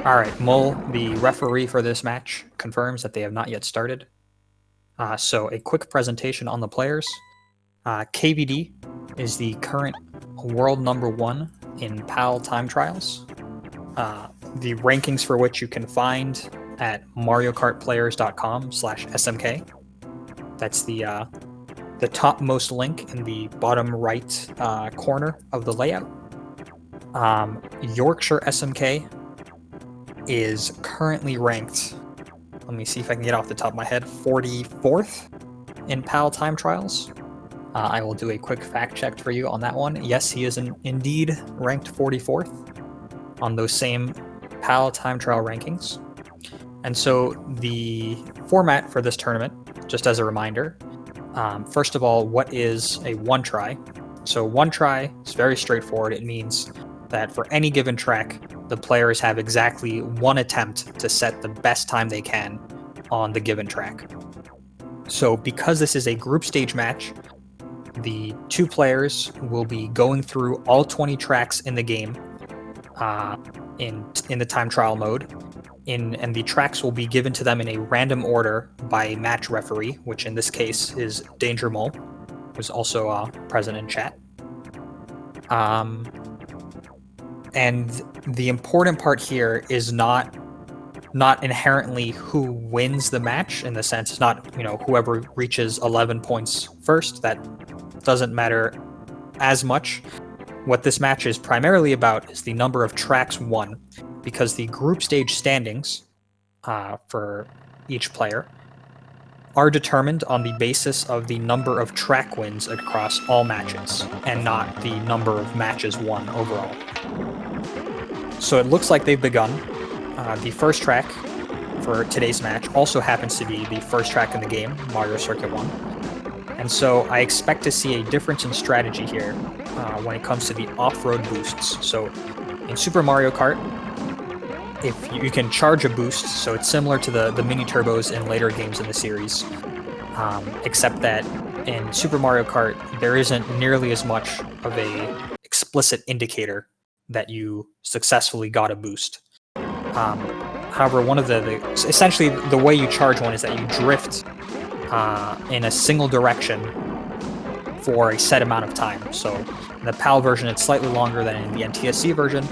All right, Mull, the referee for this match, confirms that they have not yet started. So a quick presentation on the players. KVD is the current world #1 in PAL time trials. The rankings for which you can find at mariokartplayers.com/smk. That's the topmost link in the bottom right corner of the layout. YorkshireSMK is currently ranked, let me see if I can get off the top of my head, 44th in PAL time trials. I will do a quick fact check for you on that one. Yes, he is indeed ranked 44th on those same PAL time trial rankings. And so the format for this tournament, just as a reminder, first of all, what is a one try? So one try is very straightforward. It means that for any given track, the players have exactly one attempt to set the best time they can on the given track. So because this is a group stage match, the two players will be going through all 20 tracks in the game in the time trial mode, and the tracks will be given to them in a random order by a match referee, which in this case is Danger Mole, who's also present in chat. And the important part here is not inherently who wins the match, in the sense it's not, whoever reaches 11 points first. That doesn't matter as much. What this match is primarily about is the number of tracks won, because the group stage standings for each player are determined on the basis of the number of track wins across all matches, and not the number of matches won overall. So it looks like they've begun. The first track for today's match also happens to be the first track in the game, Mario Circuit 1. And so I expect to see a difference in strategy here when it comes to the off-road boosts. So in Super Mario Kart, if you can charge a boost, so it's similar to the mini turbos in later games in the series, except that in Super Mario Kart, there isn't nearly as much of a explicit indicator that you successfully got a boost. However, one of essentially the way you charge one is that you drift in a single direction for a set amount of time. So in the PAL version, it's slightly longer than in the NTSC version,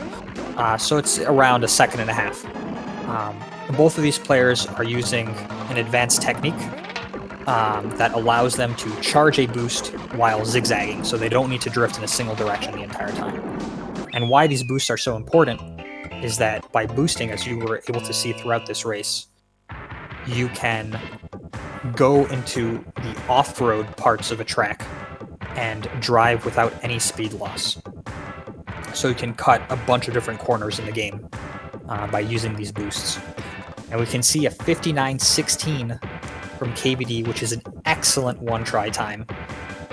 so it's around a second and a half. Both of these players are using an advanced technique that allows them to charge a boost while zigzagging, so they don't need to drift in a single direction the entire time. And why these boosts are so important is that by boosting, as you were able to see throughout this race, you can go into the off-road parts of a track and drive without any speed loss. So you can cut a bunch of different corners in the game by using these boosts. And we can see a 59.16 from KVD, which is an excellent one-try time.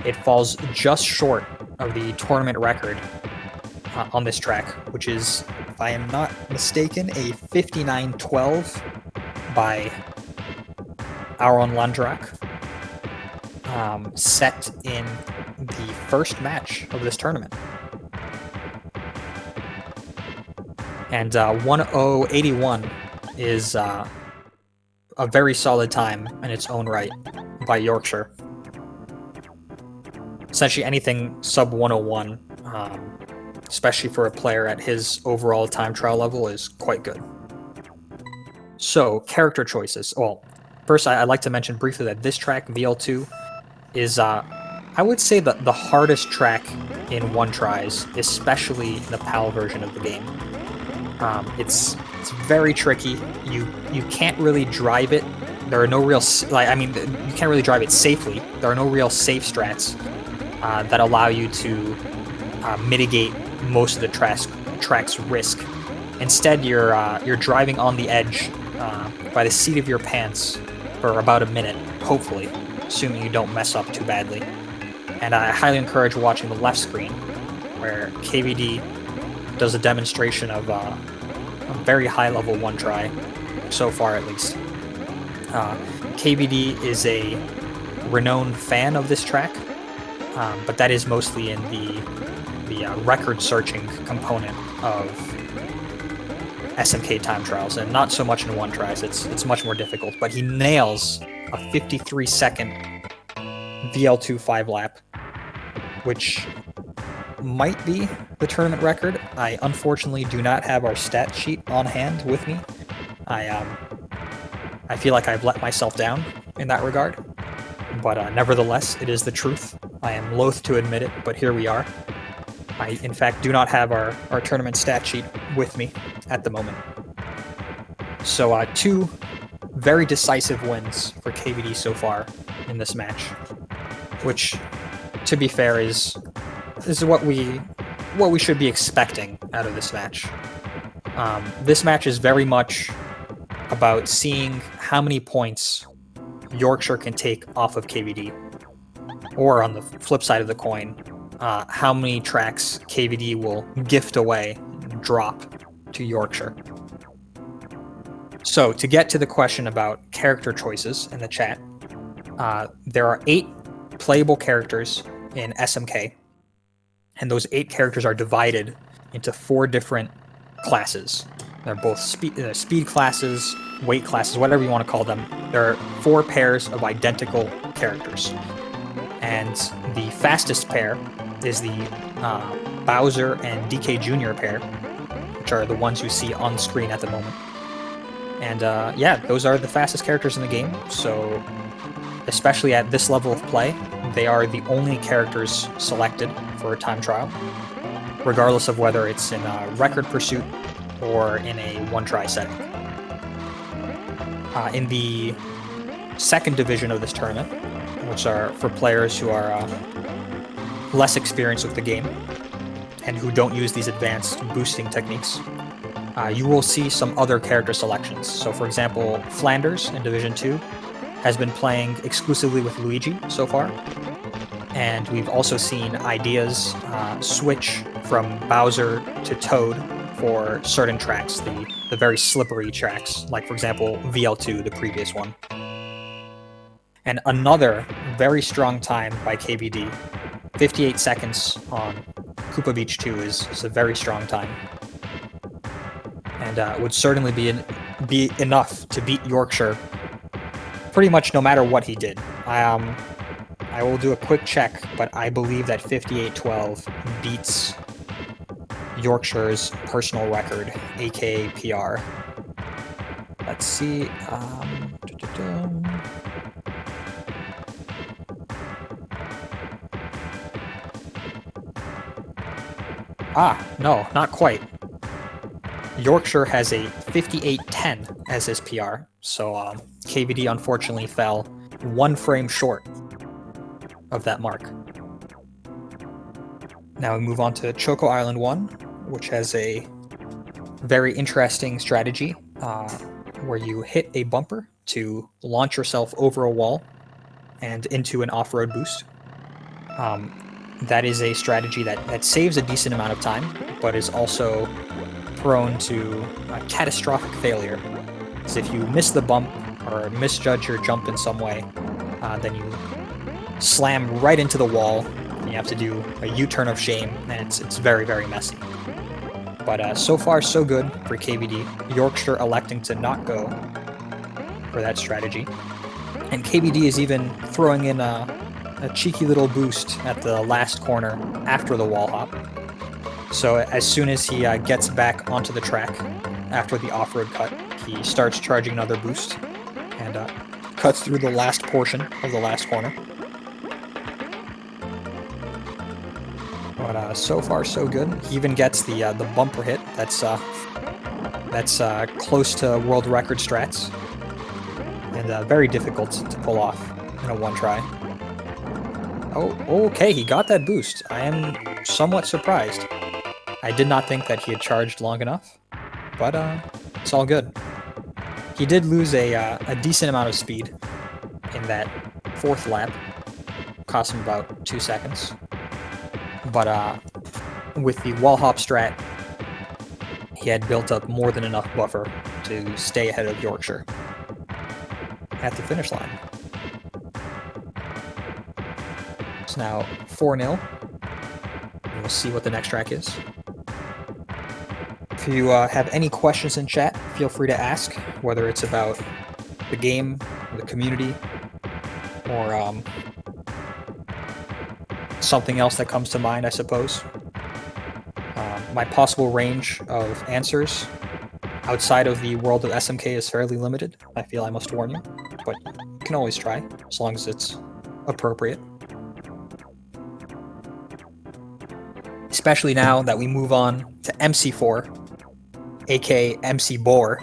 It falls just short of the tournament record on this track, which is, if I am not mistaken, a 59.12 by Aaron Landrak, set in the first match of this tournament. And 1:081 is a very solid time in its own right by Yorkshire. Essentially anything sub 101, especially for a player at his overall time trial level, is quite good. So, character choices. Well, first I'd like to mention briefly that this track, VL2, is, I would say, the hardest track in one tries, especially the PAL version of the game. It's very tricky. You can't really drive it. There are no real, you can't really drive it safely. There are no real safe strats that allow you to mitigate most of the track's risk. Instead, you're driving on the edge by the seat of your pants for about a minute, hopefully, assuming you don't mess up too badly. And I highly encourage watching the left screen, where KVD does a demonstration of a very high-level one-try, so far at least. KVD is a renowned fan of this track, but that is mostly in the record-searching component SMK time trials, and not so much in one tries. It's much more difficult. But he nails a 53-second VL2 5-lap, which might be the tournament record. I unfortunately do not have our stat sheet on hand with me. I feel like I've let myself down in that regard, but nevertheless, it is the truth. I am loath to admit it, but here we are. I, in fact, do not have our tournament stat sheet with me at the moment. So, two very decisive wins for KVD so far in this match, which, to be fair, is what we should be expecting out of this match. This match is very much about seeing how many points Yorkshire can take off of KVD, or on the flip side of the coin, how many tracks KVD will gift away, drop to Yorkshire. So to get to the question about character choices in the chat, there are 8 playable characters in SMK, and those 8 characters are divided into 4 different classes. They're both speed classes, weight classes, whatever you want to call them. There are 4 pairs of identical characters. And the fastest pair is the Bowser and DK Jr. pair, which are the ones you see on screen at the moment. And yeah, those are the fastest characters in the game. So especially at this level of play, they are the only characters selected for a time trial, regardless of whether it's in a record pursuit or in a one-try setting. In the second division of this tournament, which are for players who are less experienced with the game and who don't use these advanced boosting techniques, you will see some other character selections. So for example, Flanders in Division 2 has been playing exclusively with Luigi so far. And we've also seen Ideas switch from Bowser to Toad for certain tracks, the very slippery tracks, like for example, VL2, the previous one. And another very strong time by KVD, 58 seconds on Koopa Beach 2 is a very strong time. And would certainly be enough to beat Yorkshire pretty much no matter what he did. I will do a quick check, but I believe that 58-12 beats Yorkshire's personal record, aka PR. Let's see. No, not quite. Yorkshire has a 58-10 as his PR, so KVD unfortunately fell 1 frame short of that mark. Now we move on to Choco Island 1, which has a very interesting strategy where you hit a bumper to launch yourself over a wall and into an off-road boost. That is a strategy that saves a decent amount of time, but is also prone to catastrophic failure. So if you miss the bump or misjudge your jump in some way, then you slam right into the wall, and you have to do a U-turn of shame, and it's very, very messy. But so far, so good for KVD. Yorkshire electing to not go for that strategy. And KVD is even throwing in a cheeky little boost at the last corner after the wall hop. So as soon as he gets back onto the track after the off-road cut, he starts charging another boost and cuts through the last portion of the last corner. But so far so good. He even gets the bumper hit. That's close to world record strats, and very difficult to pull off in a one try. Oh, okay, he got that boost. I am somewhat surprised. I did not think that he had charged long enough, but it's all good. He did lose a decent amount of speed in that 4th lap. Cost him about 2 seconds. But with the wall hop strat, he had built up more than enough buffer to stay ahead of Yorkshire at the finish line. It's now 4-0. We'll see what the next track is. If you have any questions in chat, feel free to ask, whether it's about the game, or the community, or something else that comes to mind, I suppose. My possible range of answers outside of the world of SMK is fairly limited, I feel I must warn you, but you can always try, as long as it's appropriate. Especially now that we move on to MC4, aka MC Boar,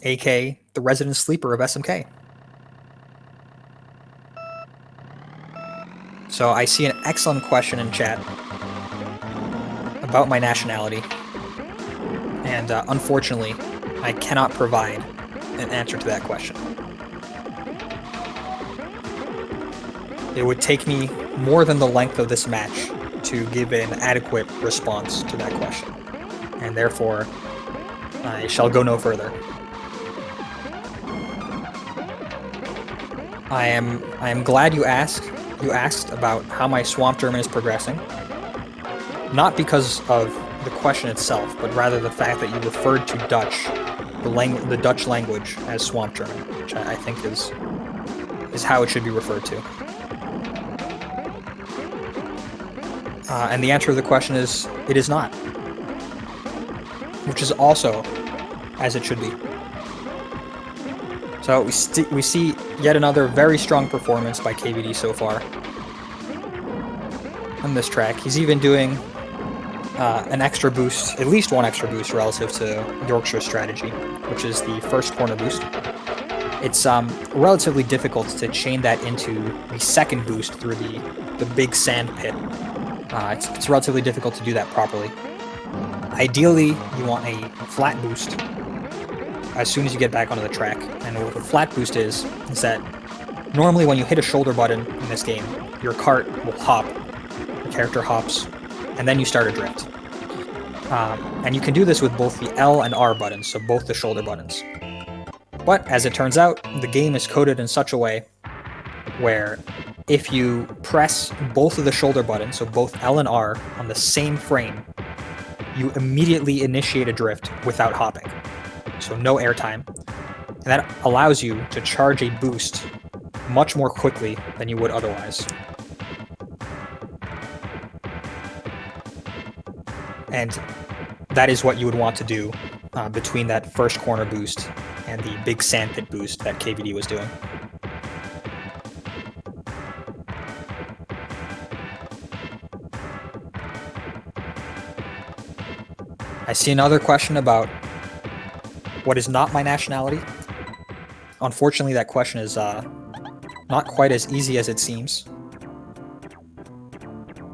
aka the resident sleeper of SMK. So I see an excellent question in chat about my nationality, and unfortunately, I cannot provide an answer to that question. It would take me more than the length of this match to give an adequate response to that question, and therefore, I shall go no further. I am glad you asked. You asked about how my Swamp German is progressing. Not because of the question itself, but rather the fact that you referred to Dutch, the Dutch language, as Swamp German, which I think is how it should be referred to. And the answer to the question is, it is not. Which is also as it should be. So we see yet another very strong performance by KVD so far on this track. He's even doing an extra boost, at least one extra boost relative to Yorkshire's strategy, which is the first corner boost. It's relatively difficult to chain that into the second boost through the big sand pit. It's relatively difficult to do that properly. Ideally, you want a flat boost as soon as you get back onto the track. And what a flat boost is that normally when you hit a shoulder button in this game, your cart will hop, the character hops, and then you start a drift. And you can do this with both the L and R buttons, so both the shoulder buttons. But as it turns out, the game is coded in such a way where if you press both of the shoulder buttons, so both L and R, on the same frame, you immediately initiate a drift without hopping. So no airtime. And that allows you to charge a boost much more quickly than you would otherwise. And that is what you would want to do between that first corner boost and the big sandpit boost that KVD was doing. I see another question about what is not my nationality. Unfortunately, that question is not quite as easy as it seems.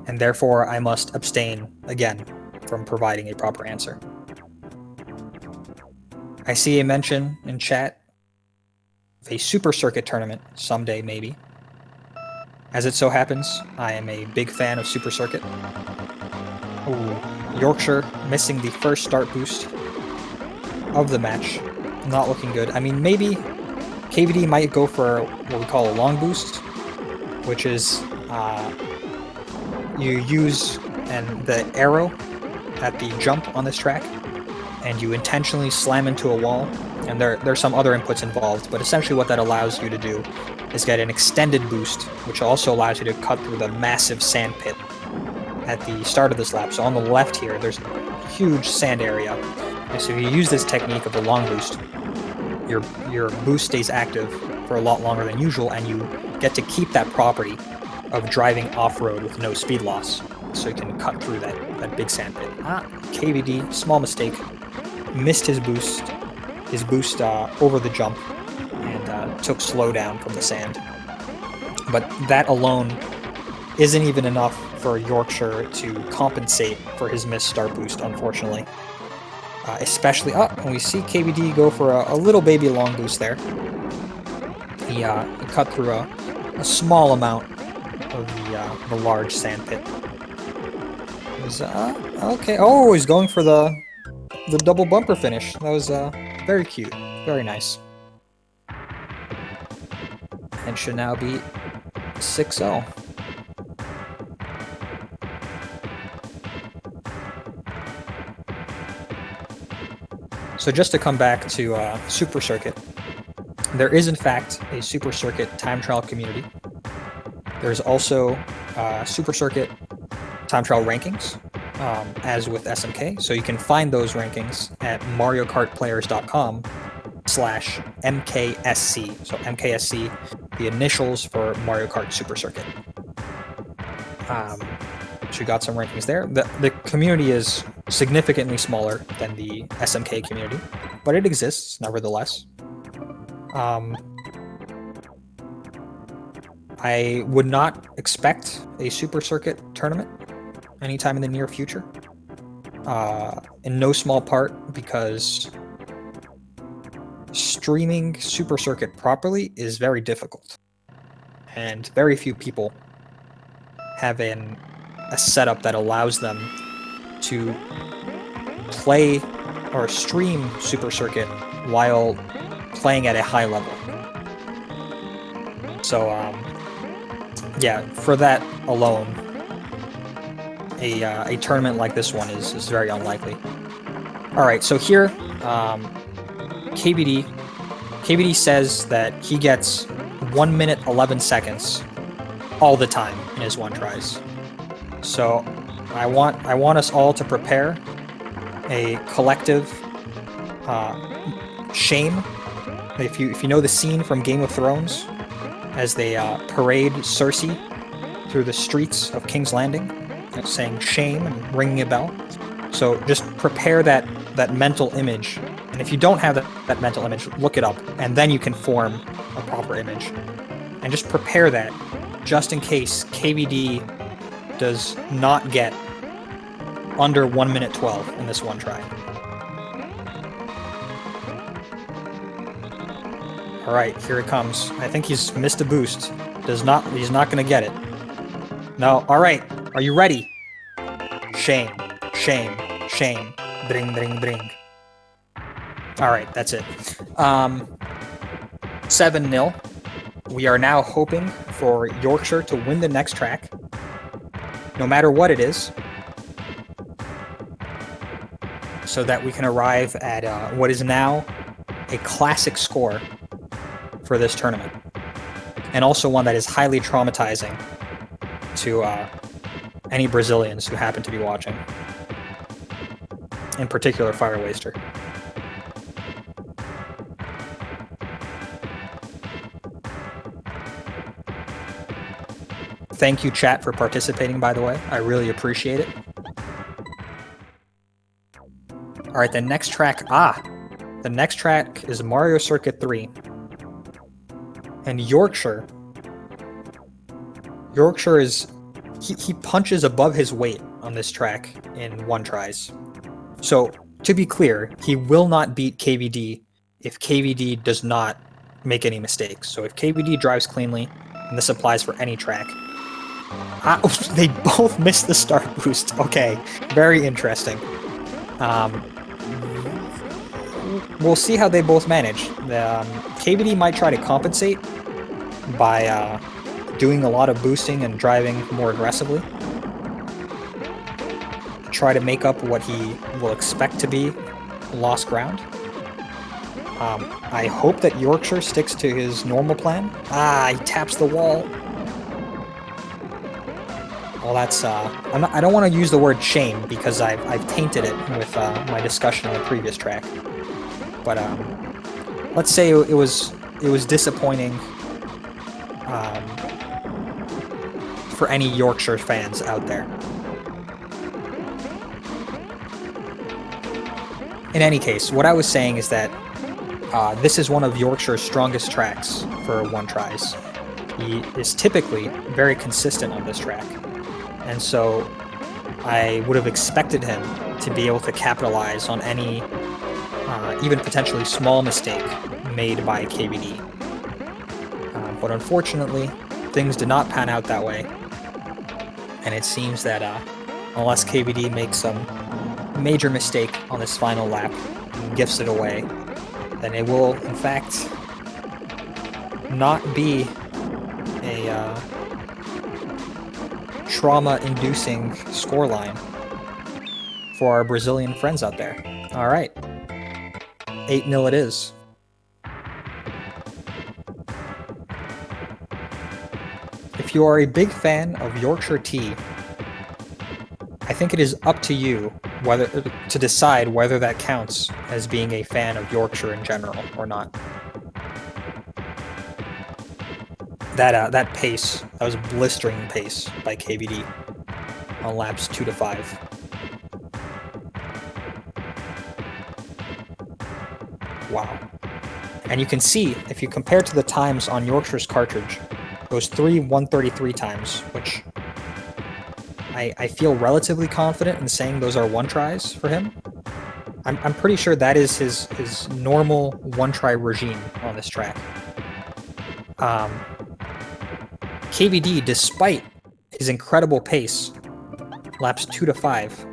And therefore, I must abstain, again, from providing a proper answer. I see a mention in chat of a Super Circuit tournament someday, maybe. As it so happens, I am a big fan of Super Circuit. Ooh, Yorkshire missing the first start boost of the match. Not looking good. I mean, maybe KVD might go for what we call a long boost, which is you use the arrow at the jump on this track, and you intentionally slam into a wall, and there's some other inputs involved, but essentially what that allows you to do is get an extended boost, which also allows you to cut through the massive sand pit at the start of this lap. So on the left here, there's a huge sand area. And so if you use this technique of the long boost, your boost stays active for a lot longer than usual, and you get to keep that property of driving off-road with no speed loss. So you can cut through that big sand pit. KVD, small mistake, missed his boost over the jump, and took slow down from the sand. But that alone isn't even enough for Yorkshire to compensate for his missed start boost, unfortunately. Especially, and we see KVD go for a little baby long boost there. He cut through a small amount of the large sand pit. Okay. Oh, he's going for the double bumper finish. That was very cute, very nice. And should now be 6-0. So just to come back to Super Circuit, there is in fact a Super Circuit time trial community. There's also Super Circuit time trial rankings, as with SMK. So you can find those rankings at mariokartplayers.com/MKSC. So MKSC, the initials for Mario Kart Super Circuit. So you got some rankings there. The community is significantly smaller than the SMK community, but it exists nevertheless. I would not expect a Super Circuit tournament anytime in the near future. In no small part because streaming Super Circuit properly is very difficult. And very few people have a setup that allows them to play or stream Super Circuit while playing at a high level. So, yeah, for that alone, a tournament like this one is very unlikely. All right, so here, KVD says that he gets 1 minute 11 seconds all the time in his one tries. So I want us all to prepare a collective shame. If you know the scene from Game of Thrones, as they parade Cersei through the streets of King's Landing, saying shame and ringing a bell. So just prepare that mental image, and if you don't have that mental image, look it up, and then you can form a proper image. And just prepare that, just in case KVD does not get under 1 minute 12 in this one try. All right, here it comes. I think he's missed a boost. He's not gonna get it. No, all right, are you ready? Shame, shame, shame, dring, dring, dring. All right, that's it. 7-0. We are now hoping for Yorkshire to win the next track, no matter what it is, so that we can arrive at what is now a classic score for this tournament, and also one that is highly traumatizing to any Brazilians who happen to be watching, in particular Fire Waster. Thank you, chat, for participating, by the way. I really appreciate it. All right, the next track. The next track is Mario Circuit 3. And Yorkshire is... He punches above his weight on this track in one tries. So, to be clear, he will not beat KVD if KVD does not make any mistakes. So if KVD drives cleanly, and this applies for any track... they both missed the start boost. Okay, very interesting. We'll see how they both manage. KVD might try to compensate by doing a lot of boosting and driving more aggressively, to try to make up what he will expect to be lost ground. I hope that Yorkshire sticks to his normal plan. He taps the wall. Well, that's I don't want to use the word shame because I've tainted it with my discussion on the previous track. But let's say it was disappointing for any Yorkshire fans out there. In any case, what I was saying is that this is one of Yorkshire's strongest tracks for one tries. He is typically very consistent on this track, and so I would have expected him to be able to capitalize on any even potentially small mistake made by KVD. But unfortunately, things did not pan out that way, and it seems that unless KVD makes some major mistake on this final lap and gifts it away, then it will, in fact, not be a trauma-inducing scoreline for our Brazilian friends out there. All right. 8-0 it is. If you are a big fan of Yorkshire tea, I think it is up to you whether to decide whether that counts as being a fan of Yorkshire in general or not. That pace, that was blistering pace by KVD on laps 2 to 5. Wow. And you can see, if you compare to the times on Yorkshire's cartridge, those 3 133 times, which I feel relatively confident in saying those are one tries for him. I'm pretty sure that is his normal one-try regime on this track. KVD, despite his incredible pace, laps 2 to 5,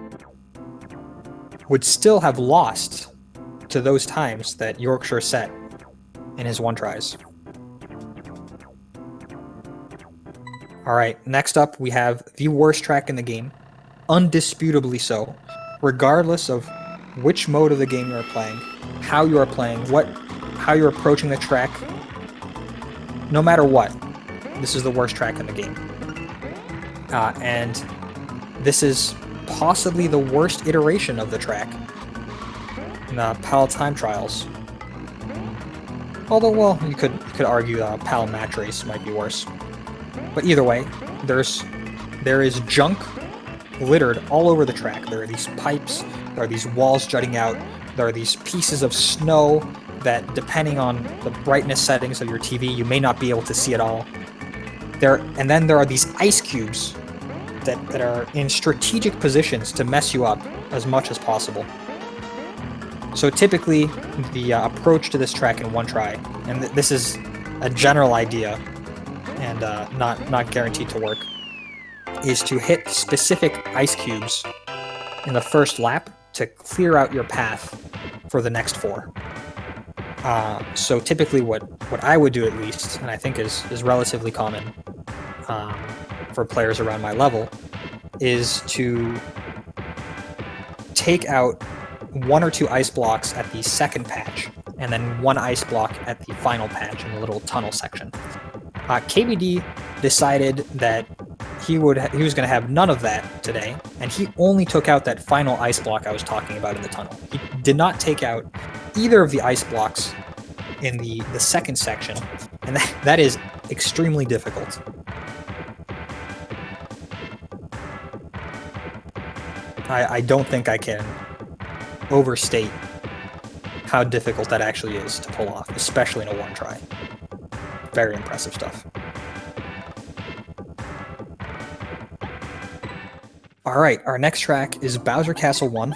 would still have lost to those times that Yorkshire set in his one-tries. Alright, next up we have the worst track in the game, undisputably so, regardless of which mode of the game you're playing, how you are playing, how you're approaching the track. No matter what, this is the worst track in the game. And this is possibly the worst iteration of the track in the PAL time trials. Although, well, you could argue PAL match race might be worse. But either way, there is junk littered all over the track. There are these pipes, there are these walls jutting out, there are these pieces of snow that, depending on the brightness settings of your TV, you may not be able to see at all. And then there are these ice cubes that are in strategic positions to mess you up as much as possible. So typically, the approach to this track in one try, and this is a general idea, and not guaranteed to work, is to hit specific ice cubes in the first lap to clear out your path for the next 4. So typically what I would do, at least, and I think is relatively common for players around my level, is to take out 1 or 2 ice blocks at the second patch, and then 1 ice block at the final patch in the little tunnel section. KVD decided that he was going to have none of that today, and he only took out that final ice block I was talking about in the tunnel. He did not take out either of the ice blocks in the second section, and that is extremely difficult. I don't think I can overstate how difficult that actually is to pull off, especially in a one try. Very impressive stuff. Alright, our next track is Bowser Castle 1.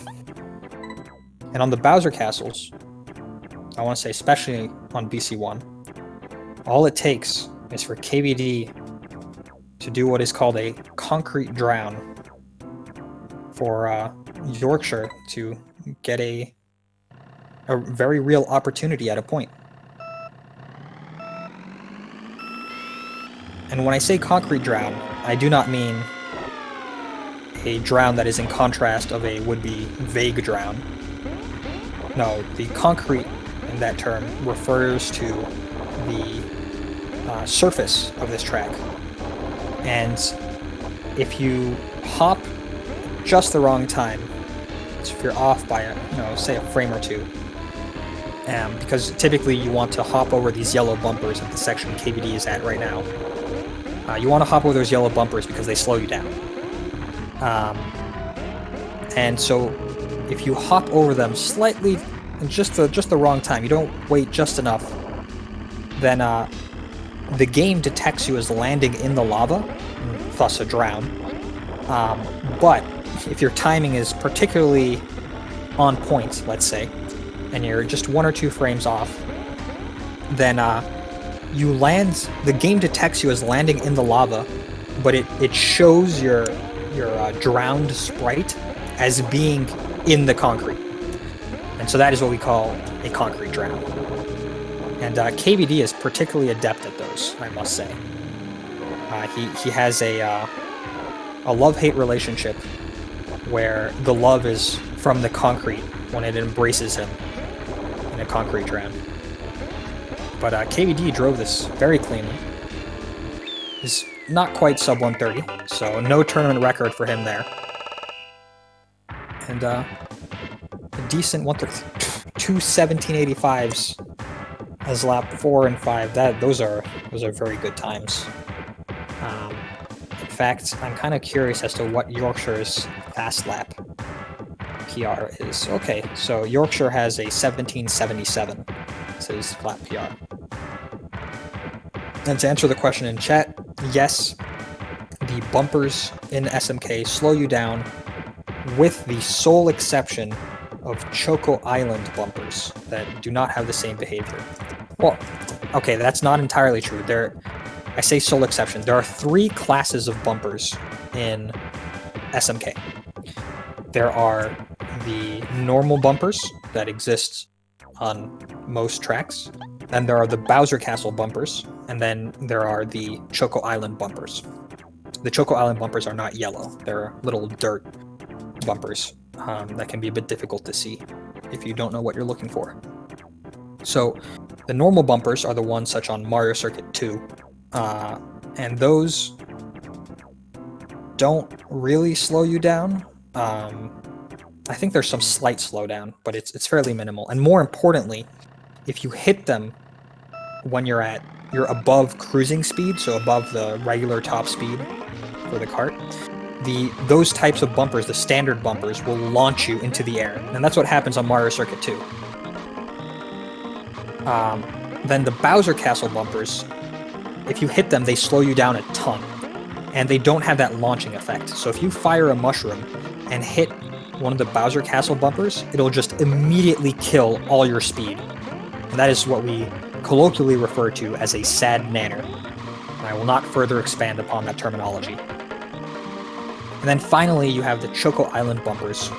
And on the Bowser Castles, I want to say especially on BC1, all it takes is for KVD to do what is called a concrete drown for Yorkshire to get a very real opportunity at a point. And when I say concrete drown, I do not mean a drown that is in contrast of a would-be vague drown. No, the concrete in that term refers to the surface of this track. And if you hop just the wrong time, so if you're off by say a frame or 2, because typically you want to hop over these yellow bumpers at the section KVD is at right now. You want to hop over those yellow bumpers because they slow you down. And so if you hop over them slightly, just the wrong time, you don't wait just enough, then the game detects you as landing in the lava, thus a drown. But if your timing is particularly on point, let's say, and you're just 1 or 2 frames off, then you land. The game detects you as landing in the lava, but it shows your drowned sprite as being in the concrete, and so that is what we call a concrete drown. And KVD is particularly adept at those, I must say. He has a love-hate relationship where the love is from the concrete when it embraces him in a concrete round. But KVD drove this very cleanly. Is not quite sub 130, so no tournament record for him there. And a decent 2 1785s as lap 4 and 5. Those are very good times. In fact, I'm kind of curious as to what Yorkshire's fast lap PR is. Okay, so Yorkshire has a 1777 as his lap PR. And to answer the question in chat, yes, the bumpers in SMK slow you down, with the sole exception of Choco Island bumpers that do not have the same behavior. Well, okay, that's not entirely true. I say sole exception. There are 3 classes of bumpers in SMK. There are the normal bumpers that exist on most tracks, and there are the Bowser Castle bumpers, and then there are the Choco Island bumpers. The Choco Island bumpers are not yellow. They're little dirt bumpers that can be a bit difficult to see if you don't know what you're looking for. So the normal bumpers are the ones such on Mario Circuit 2, and those don't really slow you down. I think there's some slight slowdown, but it's fairly minimal. And more importantly, if you hit them when you're above cruising speed, so above the regular top speed for the kart, those types of bumpers, the standard bumpers, will launch you into the air. And that's what happens on Mario Circuit 2. Then the Bowser Castle bumpers, if you hit them, they slow you down a ton. And they don't have that launching effect. So if you fire a mushroom and hit one of the Bowser Castle bumpers, it'll just immediately kill all your speed. And that is what we colloquially refer to as a sad nanner. And I will not further expand upon that terminology. And then finally, you have the Choco Island bumpers.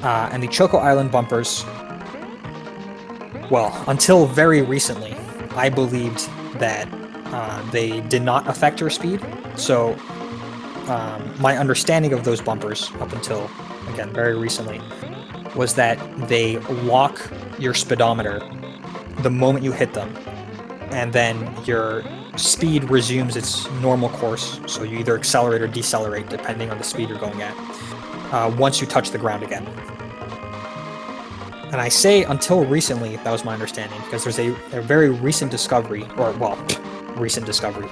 And the Choco Island bumpers, well, until very recently, I believed that they did not affect your speed. So my understanding of those bumpers up until, again, very recently, was that they lock your speedometer the moment you hit them, and then your speed resumes its normal course, so you either accelerate or decelerate depending on the speed you're going at, once you touch the ground again. And I say until recently, that was my understanding, because there's a very recent discovery, or, well, recent discovery.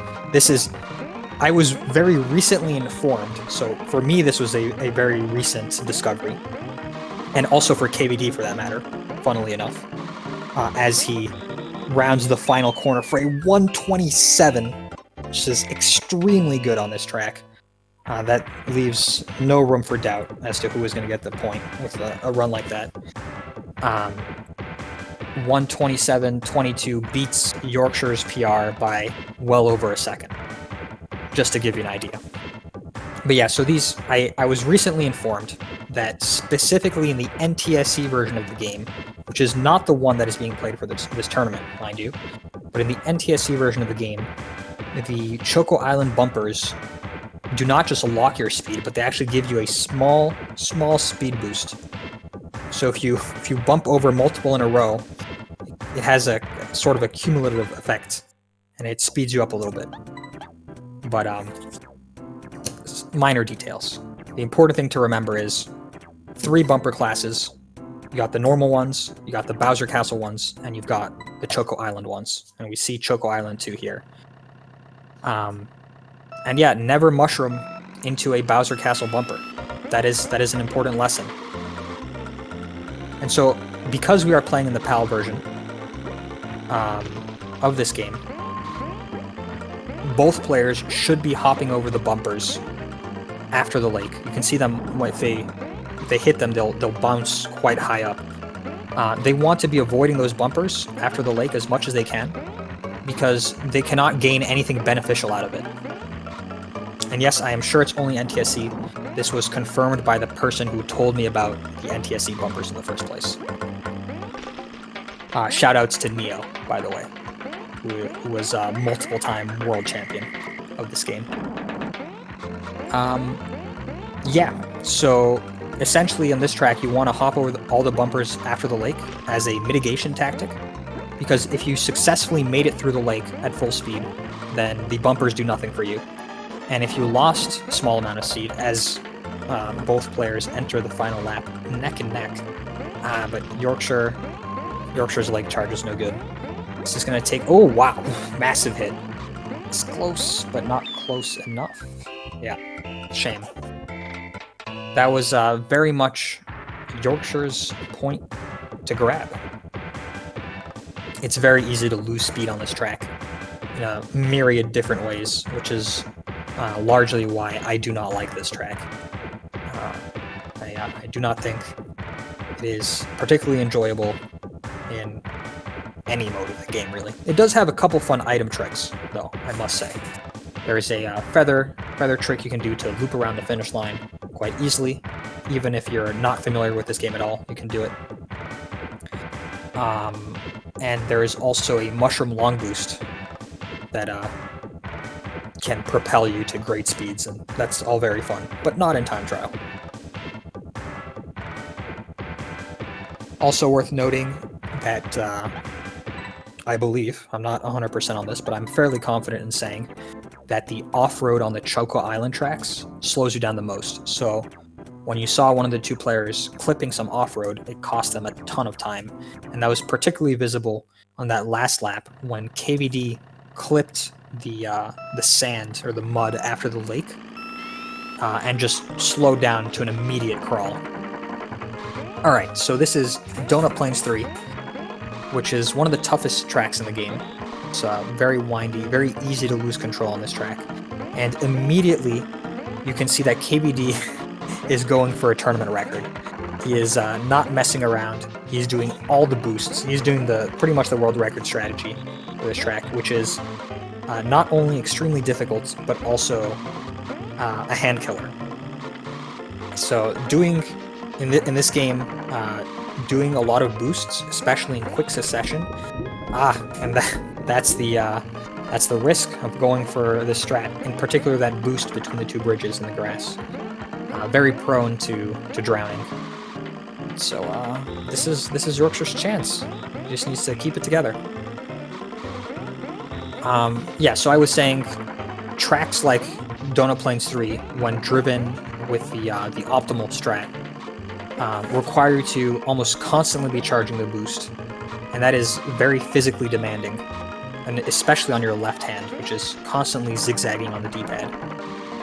I was very recently informed, so for me this was a very recent discovery. And also for KVD for that matter, funnily enough, as he rounds the final corner for a 127, which is extremely good on this track. That leaves no room for doubt as to who is going to get the point with a run like that. 127.22 beats Yorkshire's PR by well over a second, just to give you an idea. But yeah, so I was recently informed that specifically in the NTSC version of the game, which is not the one that is being played for this tournament, mind you, but in the NTSC version of the game, the Choco Island bumpers do not just lock your speed, but they actually give you a small speed boost. So if you bump over multiple in a row, it has a sort of a cumulative effect, and it speeds you up a little bit. But minor details. The important thing to remember is 3 bumper classes. You got the normal ones, you got the Bowser Castle ones, and you've got the Choco Island ones. And we see Choco Island 2 here. And yeah, never mushroom into a Bowser Castle bumper. That is an important lesson. And so, because we are playing in the PAL version of this game, both players should be hopping over the bumpers after the lake. You can see them, if they hit them, they'll bounce quite high up. They want to be avoiding those bumpers after the lake as much as they can, because they cannot gain anything beneficial out of it. And yes, I am sure it's only NTSC. This was confirmed by the person who told me about the NTSC bumpers in the first place. Shoutouts to Neo, by the way, who was a multiple-time world champion of this game. Yeah, so essentially, on this track, you want to hop over all the bumpers after the lake as a mitigation tactic, because if you successfully made it through the lake at full speed, then the bumpers do nothing for you. And if you lost a small amount of speed as both players enter the final lap neck and neck, but Yorkshire's lake charge is no good. This is going to take... Oh, wow. Massive hit. It's close, but not close enough. Yeah, shame. That was very much Yorkshire's point to grab. It's very easy to lose speed on this track in a myriad different ways, which is largely why I do not like this track. I do not think it is particularly enjoyable in any mode of the game, really. It does have a couple fun item tricks, though, I must say. There's a feather trick you can do to loop around the finish line quite easily. Even if you're not familiar with this game at all, you can do it. And there is also a mushroom long boost that can propel you to great speeds, and that's all very fun, but not in time trial. Also worth noting that I believe, I'm not 100% on this, but I'm fairly confident in saying that the off-road on the Choco Island tracks slows you down the most. So when you saw one of the two players clipping some off-road, it cost them a ton of time. And that was particularly visible on that last lap when KVD clipped the sand or the mud after the lake and just slowed down to an immediate crawl. Alright, so this is Donut Plains 3, which is one of the toughest tracks in the game. It's very windy, very easy to lose control on this track. And immediately, you can see that KVD is going for a tournament record. He is not messing around. He's doing all the boosts. He's doing pretty much the world record strategy for this track, which is not only extremely difficult, but also a hand killer. So in this game, doing a lot of boosts, especially in quick succession, and that's the risk of going for this strat, in particular that boost between the two bridges in the grass. Very prone to drowning. So this is Yorkshire's chance. He just needs to keep it together. Yeah, so I was saying tracks like Donut Plains 3, when driven with the optimal strat, require you to almost constantly be charging the boost, and that is very physically demanding, and especially on your left hand, which is constantly zigzagging on the D-pad.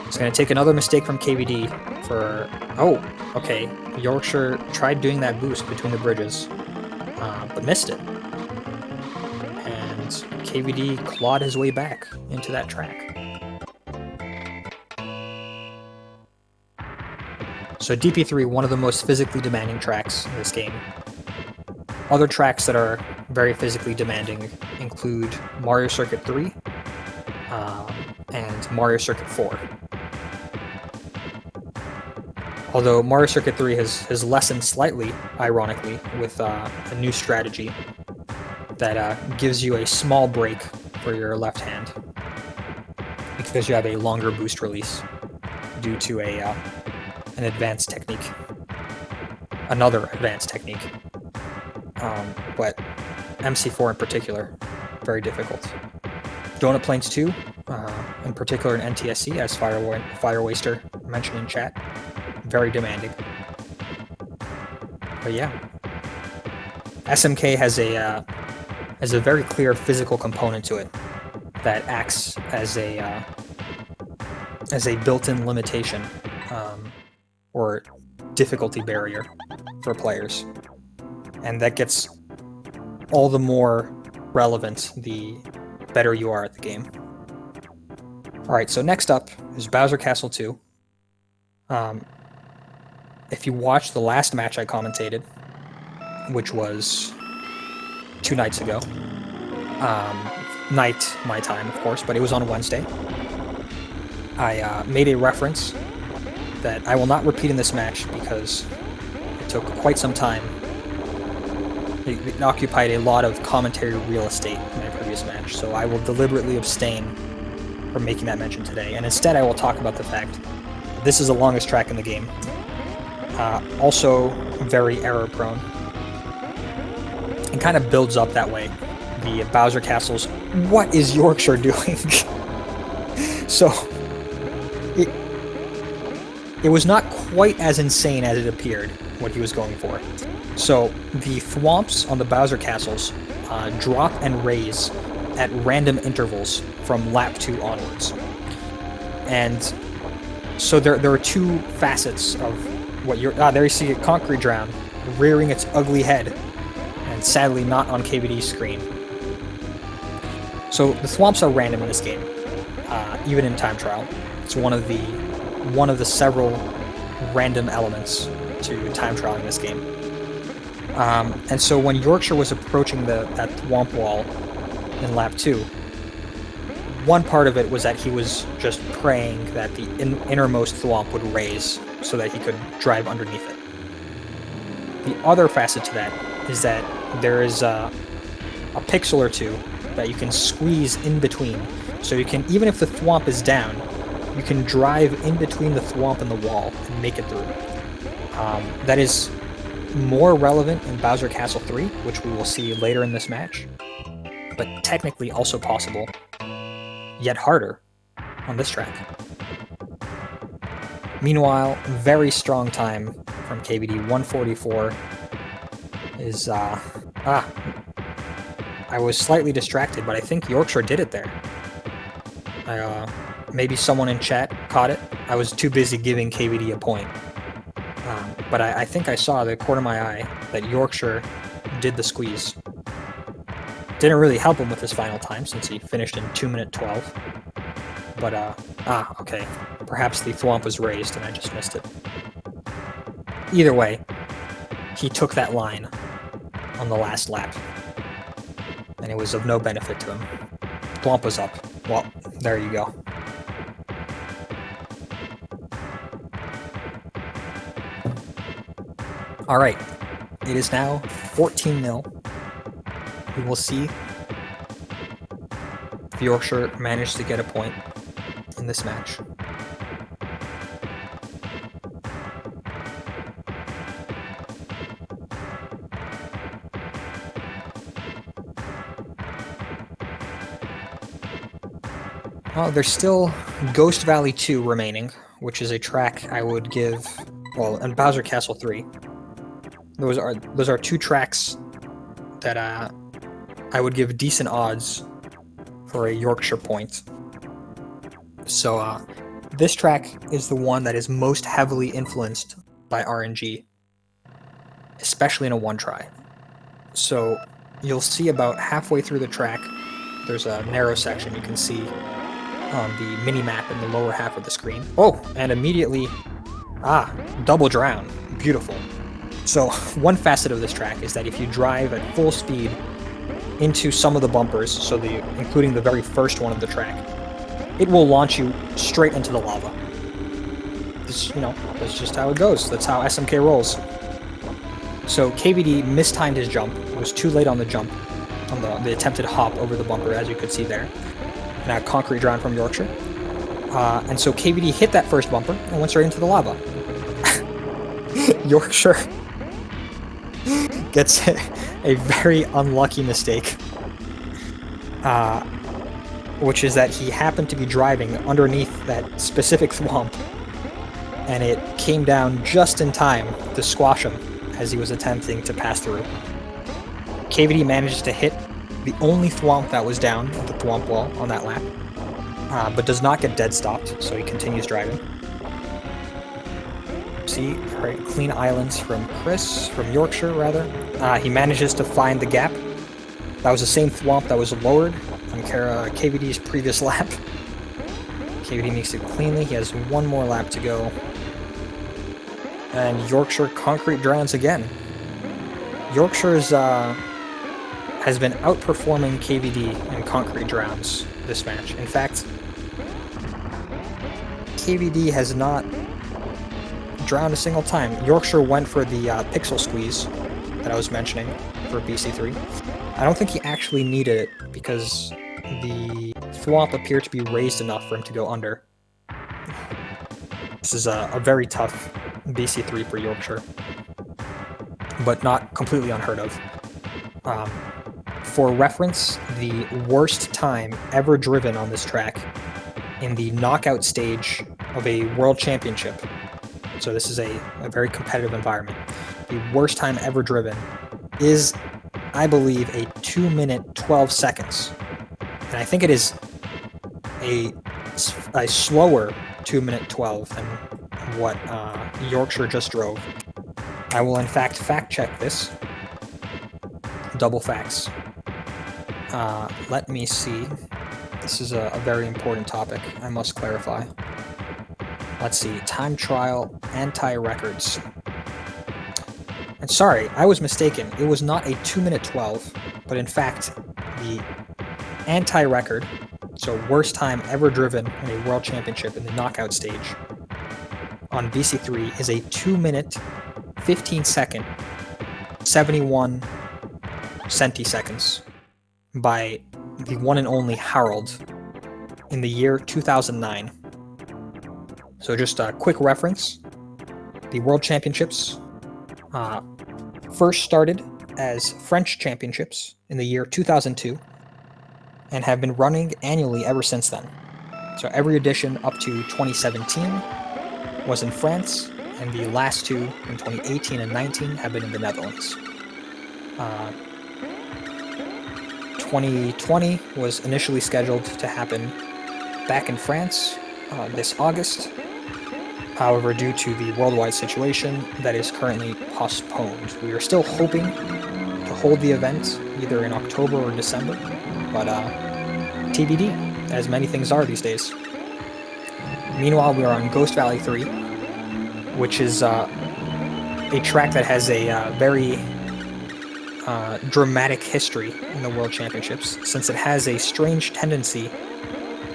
It's going to take another mistake from KVD for... Oh, okay, Yorkshire tried doing that boost between the bridges, but missed it. And KVD clawed his way back into that track. So DP3, one of the most physically demanding tracks in this game. Other tracks that are very physically demanding include Mario Circuit 3 and Mario Circuit 4. Although Mario Circuit 3 has lessened slightly, ironically, with a new strategy that gives you a small break for your left hand because you have a longer boost release due to an advanced technique. Another advanced technique. But MC4 in particular, very difficult. Donut Plains 2, in particular in NTSC, as Fire Waster mentioned in chat, very demanding. But yeah, SMK has a very clear physical component to it that acts as a built-in limitation or difficulty barrier for players, and that gets all the more relevant the better you are at the game. Alright, so next up is Bowser Castle 2. If you watched the last match I commentated, which was 2 nights ago, night my time, of course, but it was on Wednesday, I made a reference that I will not repeat in this match because it took quite some time. It occupied a lot of commentary real estate in my previous match, so I will deliberately abstain from making that mention today, and instead I will talk about the fact that this is the longest track in the game. Also very error prone. And kind of builds up that way. The Bowser Castles. What is Yorkshire doing? So, it was not quite as insane as it appeared, what he was going for. So, the thwomps on the Bowser Castles drop and raise at random intervals from lap 2 onwards. And so there are two facets of what you're... there you see a concrete drown rearing its ugly head, and sadly not on KVD's screen. So the thwomps are random in this game, even in time trial. It's one of the several random elements to time trial in this game. And so when Yorkshire was approaching that thwomp wall in lap 2, one part of it was that he was just praying that the innermost thwomp would raise so that he could drive underneath it. The other facet to that is that there is a pixel or two that you can squeeze in between. So you can, even if the thwomp is down, you can drive in between the thwomp and the wall and make it through. That is more relevant in Bowser Castle 3, which we will see later in this match, but technically also possible, yet harder, on this track. Meanwhile, very strong time from KVD, 144 is, I was slightly distracted, but I think Yorkshire did it there. Maybe someone in chat caught it. I was too busy giving KVD a point. But I think I saw the corner of my eye that Yorkshire did the squeeze. Didn't really help him with his final time since he finished in 2:12. But, okay. Perhaps the thwomp was raised and I just missed it. Either way, he took that line on the last lap. And it was of no benefit to him. Thwomp was up. Well, there you go. Alright, it is now 14-0. We will see if Yorkshire managed to get a point in this match. Well, there's still Ghost Valley 2 remaining, which is a track I would give, well, and Bowser Castle 3. Those are two tracks that I would give decent odds for a Yorkshire point. So this track is the one that is most heavily influenced by RNG, especially in a one try. So you'll see about halfway through the track, there's a narrow section you can see on the mini-map in the lower half of the screen. Oh, and immediately, double drown. Beautiful. So one facet of this track is that if you drive at full speed into some of the bumpers, so including the very first one of the track, it will launch you straight into the lava. This, that's just how it goes. That's how SMK rolls. So KVD mistimed his jump. It was too late on the jump, on the attempted hop over the bumper, as you could see there. And a concrete drown from Yorkshire. And so KVD hit that first bumper and went straight into the lava. Yorkshire gets a very unlucky mistake, which is that he happened to be driving underneath that specific thwomp, and it came down just in time to squash him as he was attempting to pass through. KVD manages to hit the only thwomp that was down at the thwomp wall on that lap, but does not get dead stopped, so he continues driving. See, right, clean islands from Yorkshire, rather. He manages to find the gap. That was the same thwomp that was lowered on KVD's previous lap. KVD makes it cleanly. He has one more lap to go. And Yorkshire concrete drowns again. Yorkshire's has been outperforming KVD in concrete drowns this match. In fact, KVD has not drowned a single time. Yorkshire went for the pixel squeeze that I was mentioning for BC3. I don't think he actually needed it because the thwomp appeared to be raised enough for him to go under. This is a very tough BC3 for Yorkshire, but not completely unheard of. For reference, the worst time ever driven on this track in the knockout stage of a world championship, so this is a very competitive environment, the worst time ever driven is, I believe, a 2 minute 12 seconds. And I think it is a slower 2 minute 12 than what Yorkshire just drove. I will in fact check this. Double facts. Let me see. This is a very important topic I must clarify. Let's see. Time trial, anti-records. And sorry, I was mistaken. It was not a 2 minute 12, but in fact, the anti-record, so worst time ever driven in a world championship in the knockout stage on BC3 is a 2 minute 15 second 71 centiseconds by the one and only Harold in the year 2009. So just a quick reference, the World Championships first started as French Championships in the year 2002 and have been running annually ever since then. So every edition up to 2017 was in France, and the last two in 2018 and 19 have been in the Netherlands. 2020 was initially scheduled to happen back in France this August. However, due to the worldwide situation, that is currently postponed. We are still hoping to hold the event either in October or December, but TBD, as many things are these days. Meanwhile, we are on Ghost Valley 3, which is a track that has a very dramatic history in the World Championships, since it has a strange tendency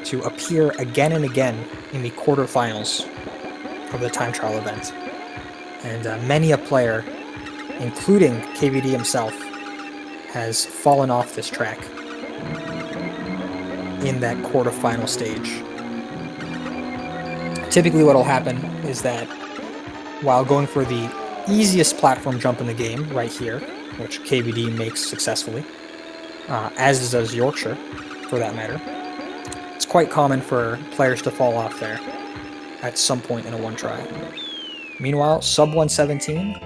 to appear again and again in the quarterfinals of the time trial event. And many a player, including KVD himself, has fallen off this track in that quarterfinal stage. Typically what will happen is that while going for the easiest platform jump in the game, right here, which KVD makes successfully, as does Yorkshire, for that matter, it's quite common for players to fall off there at some point in a one try. Meanwhile, sub 117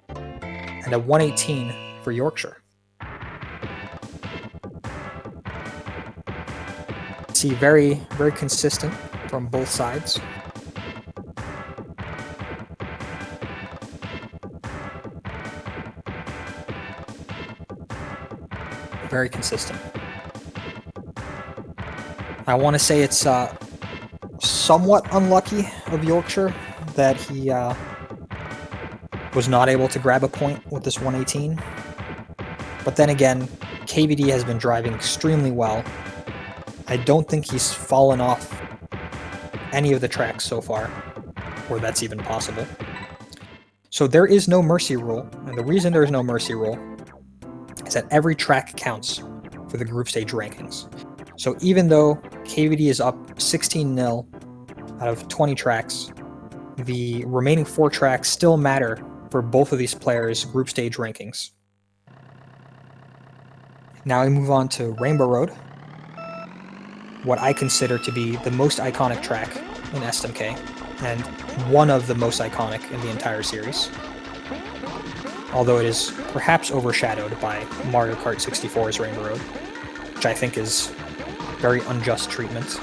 and a 118 for Yorkshire. See, very, very consistent from both sides. Very consistent. I want to say it's somewhat unlucky of Yorkshire that he was not able to grab a point with this 118. But then again, KVD has been driving extremely well. I don't think he's fallen off any of the tracks so far, or that's even possible. So there is no mercy rule, and the reason there is no mercy rule is that every track counts for the group stage rankings. So even though KVD is up 16-0 out of 20 tracks, the remaining 4 tracks still matter for both of these players' group stage rankings. Now we move on to Rainbow Road, what I consider to be the most iconic track in SMK, and one of the most iconic in the entire series. Although it is perhaps overshadowed by Mario Kart 64's Rainbow Road, which I think is very unjust treatment.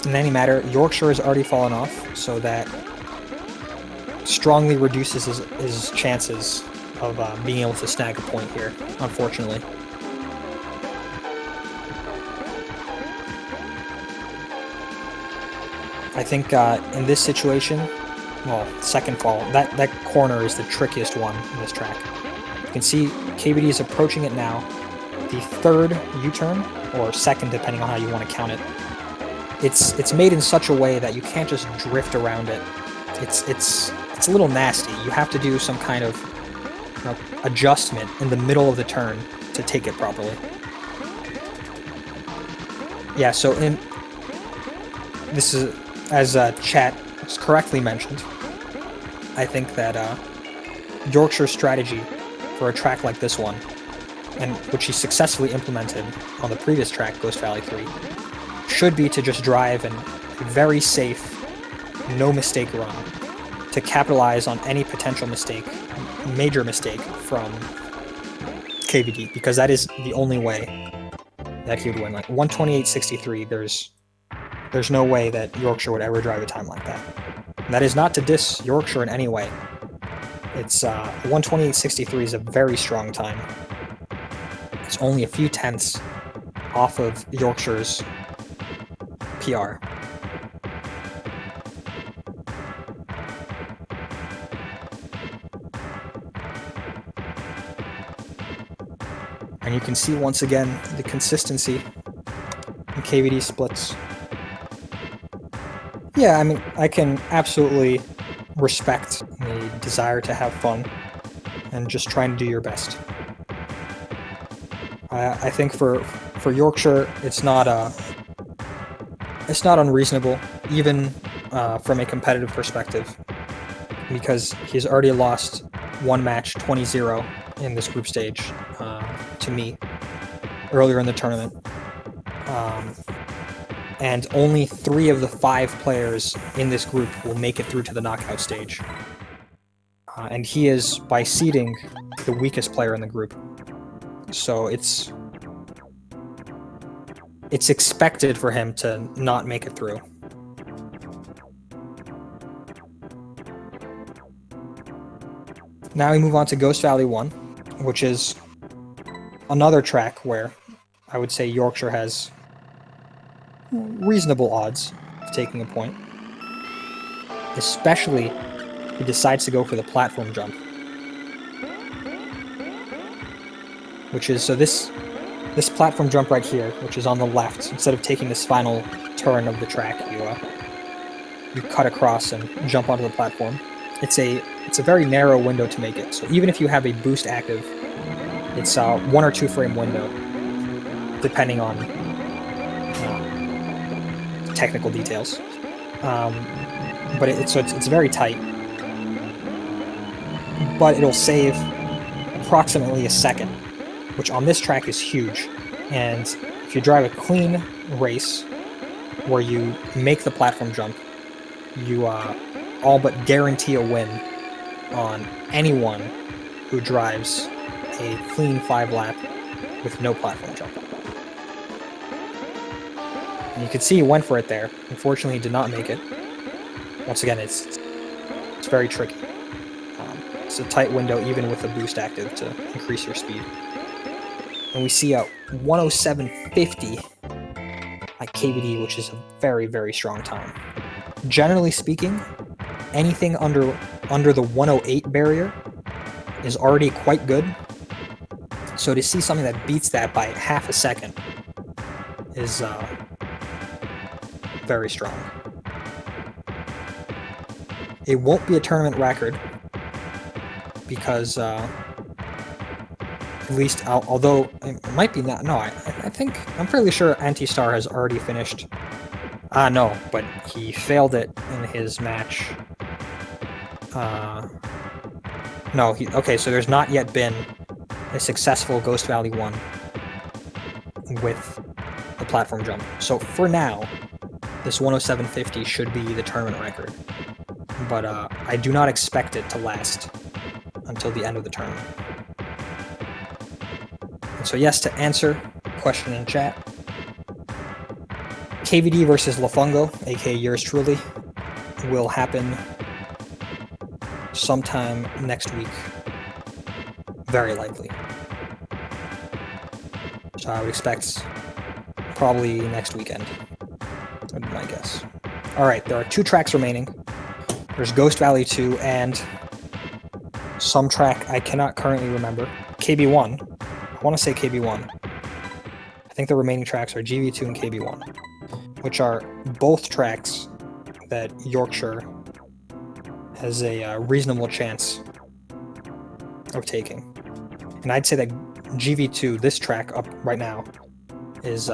In any matter, Yorkshire has already fallen off, so that strongly reduces his chances of being able to snag a point here, unfortunately. I think in this situation, well, second fall, that corner is the trickiest one in this track. You can see KVD is approaching it now. The third U-turn, or second depending on how you want to count it, it's made in such a way that you can't just drift around it. It's a little nasty. You have to do some kind of adjustment in the middle of the turn to take it properly. Yeah, so this is, as chat correctly mentioned, I think that Yorkshire's strategy for a track like this one, and which he successfully implemented on the previous track, Ghost Valley 3, should be to just drive in a very safe, no mistake run to capitalize on any potential mistake, major mistake from KVD, because that is the only way that he would win. Like 128.63, there's no way that Yorkshire would ever drive a time like that. And that is not to diss Yorkshire in any way. It's 128.63 is a very strong time. It's only a few tenths off of Yorkshire's PR. And you can see once again the consistency in KVD splits. Yeah, I mean, I can absolutely respect the desire to have fun and just trying to do your best. I think for Yorkshire, it's not unreasonable, even from a competitive perspective, because he's already lost one match 20-0 in this group stage to me earlier in the tournament. And only 3 of the 5 players in this group will make it through to the knockout stage. And he is, by seeding, the weakest player in the group. So it's expected for him to not make it through. Now we move on to Ghost Valley 1, which is another track where I would say Yorkshire has reasonable odds of taking a point, especially if he decides to go for the platform jump, which is, so this platform jump right here, which is on the left, instead of taking this final turn of the track, you cut across and jump onto the platform. It's a very narrow window to make it, so even if you have a boost active, it's a 1 or 2 frame window, depending on technical details. But it's very tight, but it'll save approximately a second, which on this track is huge. And if you drive a clean race where you make the platform jump, you all but guarantee a win on anyone who drives a clean 5-lap with no platform jump. And you can see he went for it there. Unfortunately, he did not make it. Once again, it's very tricky. It's a tight window even with a boost active to increase your speed. And we see a 107.50 at KVD, which is a very, very strong time. Generally speaking, anything under the 108 barrier is already quite good. So to see something that beats that by half a second is very strong. It won't be a tournament record because at least, although it might be not. No, I think I'm fairly sure Anti-Star has already finished. No, but he failed it in his match. No, okay, so there's not yet been a successful Ghost Valley 1 with the platform jump. So for now, this 107.50 should be the tournament record. But I do not expect it to last until the end of the tournament. And so yes, to answer question in chat, KVD versus Lafungo, aka yours truly, will happen sometime next week. Very likely. So I would expect probably next weekend, would be my guess. Alright, there are 2 tracks remaining. There's Ghost Valley 2 and some track I cannot currently remember. KB1. I want to say KB1. I think the remaining tracks are GV2 and KB1, which are both tracks that Yorkshire has a reasonable chance of taking. And I'd say that GV2, this track up right now, is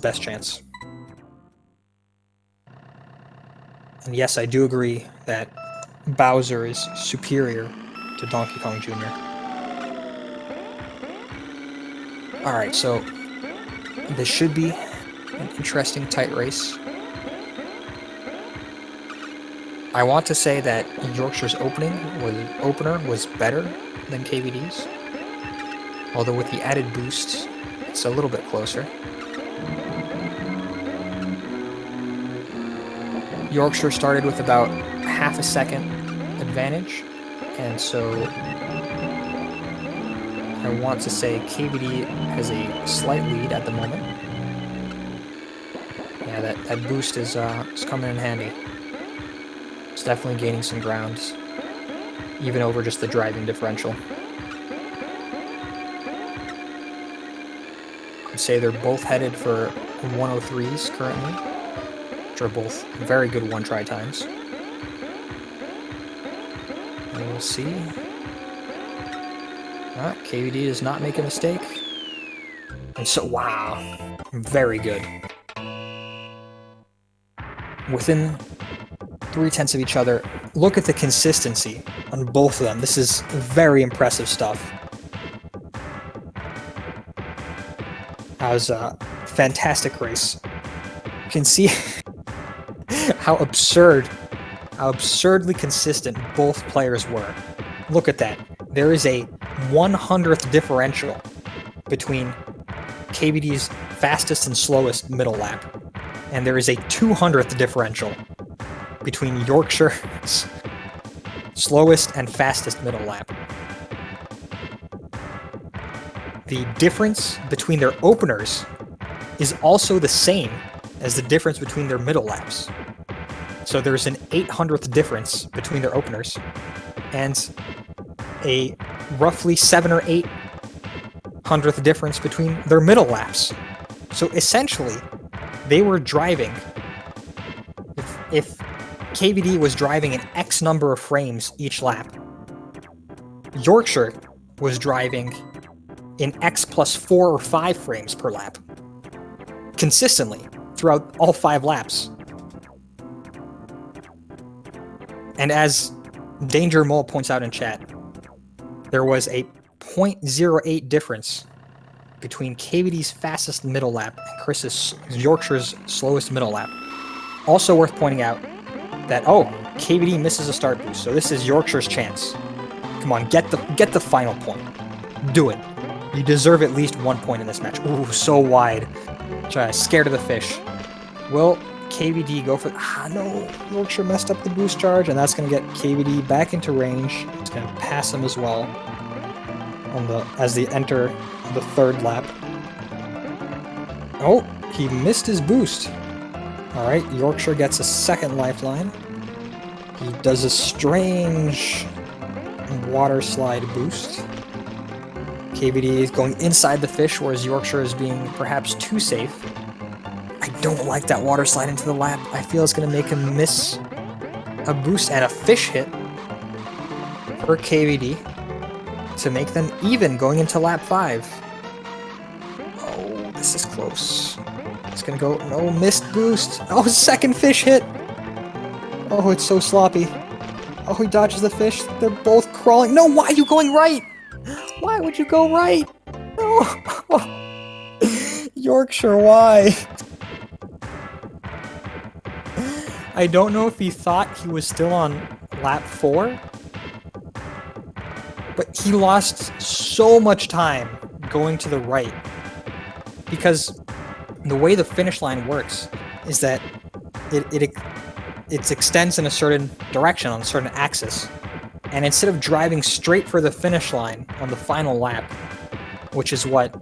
best chance. And yes, I do agree that Bowser is superior to Donkey Kong Jr. Alright, so this should be an interesting tight race. I want to say that Yorkshire's opener was better than KVD's. Although with the added boost, it's a little bit closer. Yorkshire started with about half a second advantage, and so I want to say KVD has a slight lead at the moment. Yeah, that boost is coming in handy. It's definitely gaining some ground, even over just the driving differential. I'd say they're both headed for 103s currently, which are both very good one-try times. And we'll see. KVD does not make a mistake. And so, wow, very good. Within 0.3 of each other. Look at the consistency on both of them. This is very impressive stuff. That was a fantastic race. You can see how absurdly consistent both players were. Look at that. There is a 100th differential between KVD's fastest and slowest middle lap, and there is a 200th differential between Yorkshire's slowest and fastest middle lap. The difference between their openers is also the same as the difference between their middle laps. So there's an 800th difference between their openers and a roughly 7 or 800th difference between their middle laps. So essentially, they were driving, if KVD was driving an X number of frames each lap, Yorkshire was driving in X plus 4 or 5 frames per lap, consistently throughout all 5 laps. And as Danger Mole points out in chat, there was a 0.08 difference between KVD's fastest middle lap and Yorkshire's slowest middle lap. Also worth pointing out that, KVD misses a start boost, so this is Yorkshire's chance. Come on, get the final point. Do it. You deserve at least 1 point in this match. Ooh, so wide. Scared of the fish. Will KVD go for... no. Yorkshire messed up the boost charge, and that's going to get KVD back into range. It's going to pass him as well as they enter the third lap. Oh, he missed his boost. Alright, Yorkshire gets a second lifeline. He does a strange water slide boost. KVD is going inside the fish, whereas Yorkshire is being perhaps too safe. I don't like that water slide into the lap. I feel it's going to make him miss a boost and a fish hit for KVD to make them even going into lap 5. Oh, this is close. It's going to go... No, missed boost. Oh, second fish hit. Oh, it's so sloppy. Oh, he dodges the fish. They're both crawling. No, why are you going right? Why would you go right? No. Yorkshire, why? I don't know if he thought he was still on lap 4, but he lost so much time going to the right, because the way the finish line works is that it extends in a certain direction on a certain axis. And instead of driving straight for the finish line on the final lap, which is what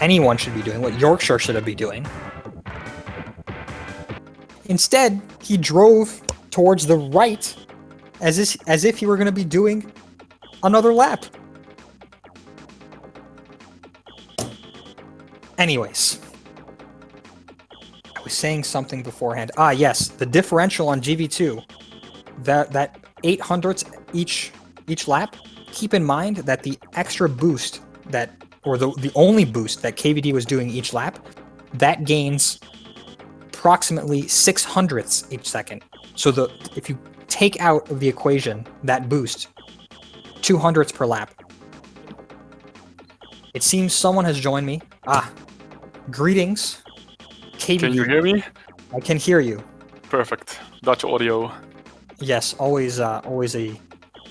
anyone should be doing, what Yorkshire should be doing, instead, he drove towards the right as if he were going to be doing another lap. Anyways, I was saying something beforehand. Yes, the differential on GV2, that 800ths each lap. Keep in mind that the extra boost the only boost that KVD was doing each lap, that gains approximately 600ths each second. So if you take out of the equation that boost, 200ths per lap. It seems someone has joined me. Greetings, KVD. Can you hear me? I can hear you. Perfect. Dutch audio. Yes, always a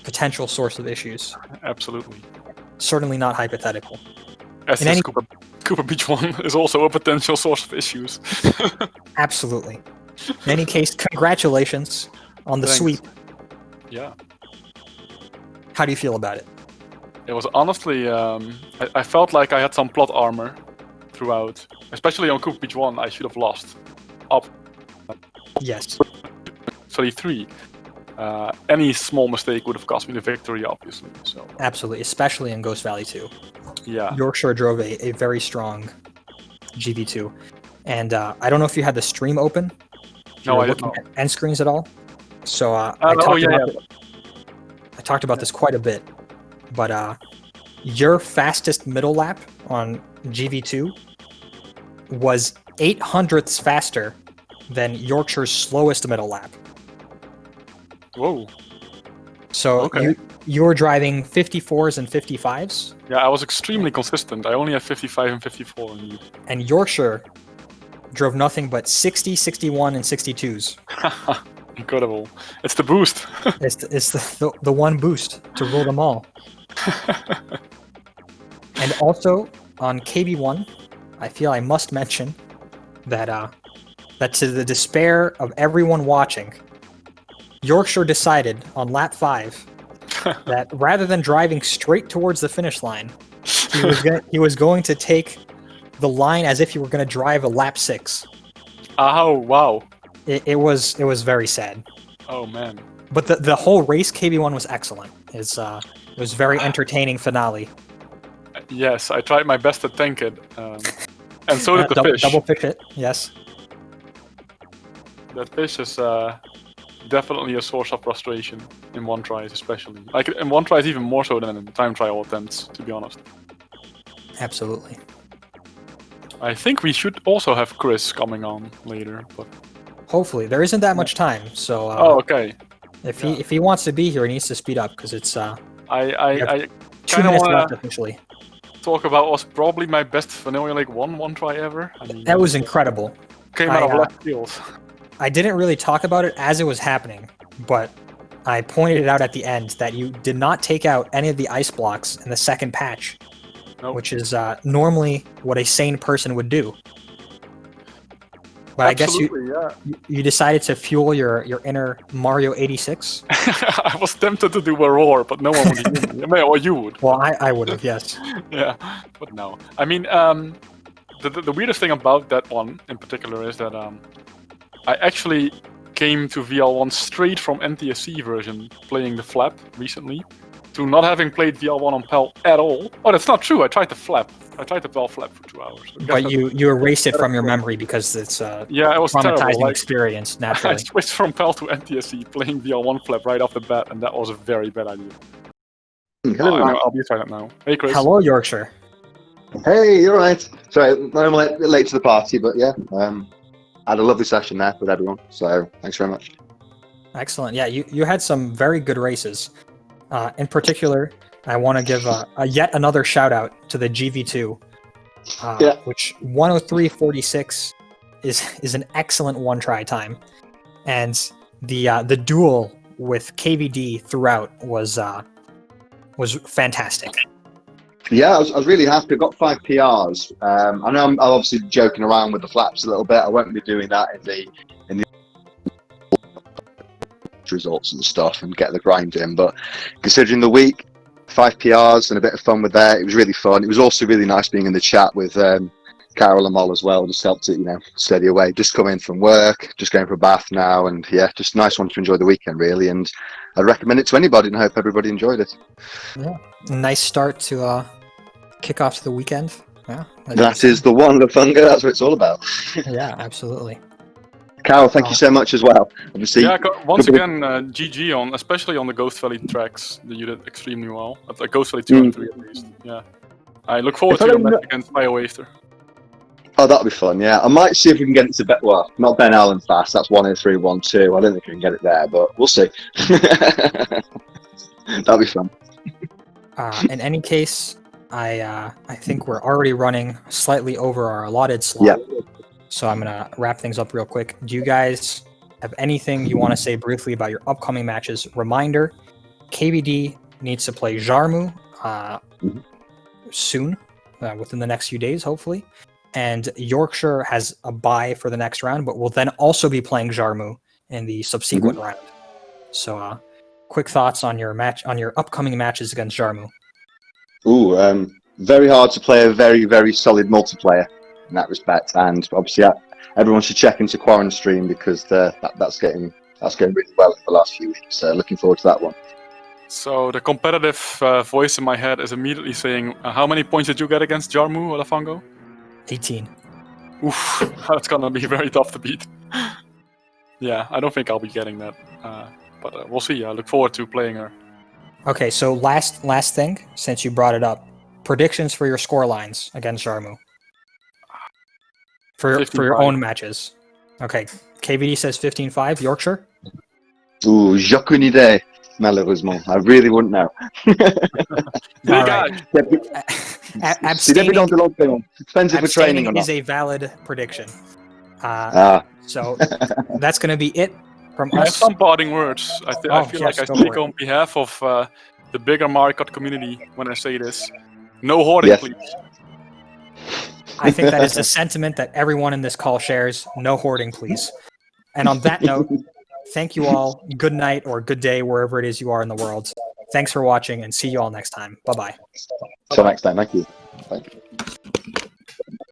potential source of issues. Absolutely. Certainly not hypothetical. As is Cooper Beach 1 is also a potential source of issues. Absolutely. In any case, congratulations on the sweep. Yeah. How do you feel about it? It was honestly, I felt like I had some plot armor throughout. Especially on Cooper Beach 1, I should have lost. Up. Yes. 33. Any small mistake would have cost me the victory, obviously. So. Absolutely, especially in Ghost Valley 2. Yeah. Yorkshire drove a very strong GV2. And I don't know if you had the stream open. No, I didn't know. At end screens at all. So I talked about this quite a bit. But your fastest middle lap on GV2 was 800ths faster than Yorkshire's slowest middle lap. Whoa. So okay. you were driving 54s and 55s? Yeah, I was extremely consistent. I only have 55 and 54 indeed. And Yorkshire drove nothing but 60, 61, and 62s. Incredible. It's the boost. It's the one boost to rule them all. And also on KB1, I feel I must mention that to the despair of everyone watching, Yorkshire decided on lap 5 that rather than driving straight towards the finish line, he was going to take the line as if he were going to drive a lap 6. Oh wow! It was very sad. Oh man! But the whole race KB1 was excellent. It was very entertaining finale. Yes, I tried my best to tank it, and so did the fish. Double fish it, yes. That fish is definitely a source of frustration in one tries, especially. Like in one tries, even more so than in time trial attempts, to be honest. Absolutely. I think we should also have Chris coming on later, but hopefully there isn't that much time. So. Okay. If he wants to be here, he needs to speed up because it's. I kind of want to officially talk about what's probably my best Vanilla Lake 1 try ever. I mean, that was incredible. Came out of left field. I didn't really talk about it as it was happening, but I pointed it out at the end that you did not take out any of the ice blocks in the second patch, which is normally what a sane person would do. But absolutely, I guess you decided to fuel your inner Mario 86? I was tempted to do a roar, but no one would hear me. Or you would. Well, I would have, yes. Yeah, but no. I mean, the weirdest thing about that one in particular is that I actually came to VL1 straight from NTSC version, playing the flap recently, to not having played VL1 on PAL at all. Oh, that's not true. I tried the flap. I tried the PAL flap for 2 hours. But you erased it from your memory because it's it was traumatizing experience, naturally. I switched from PAL to NTSC playing VL1 flap right off the bat, and that was a very bad idea. I'll be silent now. Hey, Chris. Hello, Yorkshire. Hey, you're right. Sorry, I'm late to the party, but yeah, I had a lovely session there with everyone, so thanks very much. Excellent. Yeah, you had some very good races. In particular, I want to give yet another shout out to the GV2, which 103.46 is an excellent one try time, and the duel with KVD throughout was fantastic. Yeah, I was really happy. I got 5 PRs. I know I'm obviously joking around with the flaps a little bit. I won't be doing that in the results and stuff and get the grind in. But considering the week, 5 PRs and a bit of fun with that, it was really fun. It was also really nice being in the chat with Carol and Moll as well. Just helped it, steady away. Just come in from work, just going for a bath now, and yeah, just a nice one to enjoy the weekend really. And I'd recommend it to anybody, and hope everybody enjoyed it. Yeah, nice start to kick off to the weekend. Yeah, that is the one, Lafunga. That's what it's all about. Yeah, absolutely. Carol, thank you so much as well. Obviously, yeah, once again, GG on, especially on the Ghost Valley tracks. You did extremely well. At Ghost Valley 2 and 3 at least. Yeah, I look forward to your match against BioWaster. Oh, that'll be fun. Yeah, I might see if we can get it to well, not Ben Allen fast. That's 103.12. I don't think we can get it there, but we'll see. That'll be fun. In any case, I think we're already running slightly over our allotted slot. Yeah. So I'm gonna wrap things up real quick. Do you guys have anything you want to say briefly about your upcoming matches? Reminder: KVD needs to play Jarmu soon, within the next few days, hopefully. And Yorkshire has a bye for the next round, but will then also be playing Jarmu in the subsequent round. So, quick thoughts on your upcoming matches against Jarmu. Ooh, very hard to play a very, very solid multiplayer in that respect, and obviously everyone should check into Quarren Stream because that's going really well in the last few weeks. So looking forward to that one. So the competitive voice in my head is immediately saying, how many points did you get against Jarmu, Olafango? 18. Oof, that's gonna be very tough to beat. Yeah, I don't think I'll be getting that, but we'll see. I look forward to playing her. Okay, so last thing, since you brought it up, predictions for your score lines against Jarmu. For your own matches. Okay, KVD says 15-5. Yorkshire? Ooh, j'ai aucune idée, malheureusement. I really wouldn't know. All right. Abstaining Depends if we're training or not. is a valid prediction. So that's going to be it from I have us. some parting words. I feel yes, like I go speak for it. on behalf of the bigger Mario Kart community when I say this. No hoarding, Yes. please. I think that is the sentiment that everyone in this call shares. No hoarding, please. And on that note, thank you all. Good night or good day, wherever it is you are in the world. Thanks for watching, and see you all next time. Bye-bye. Till next time. Thank you. Thank you.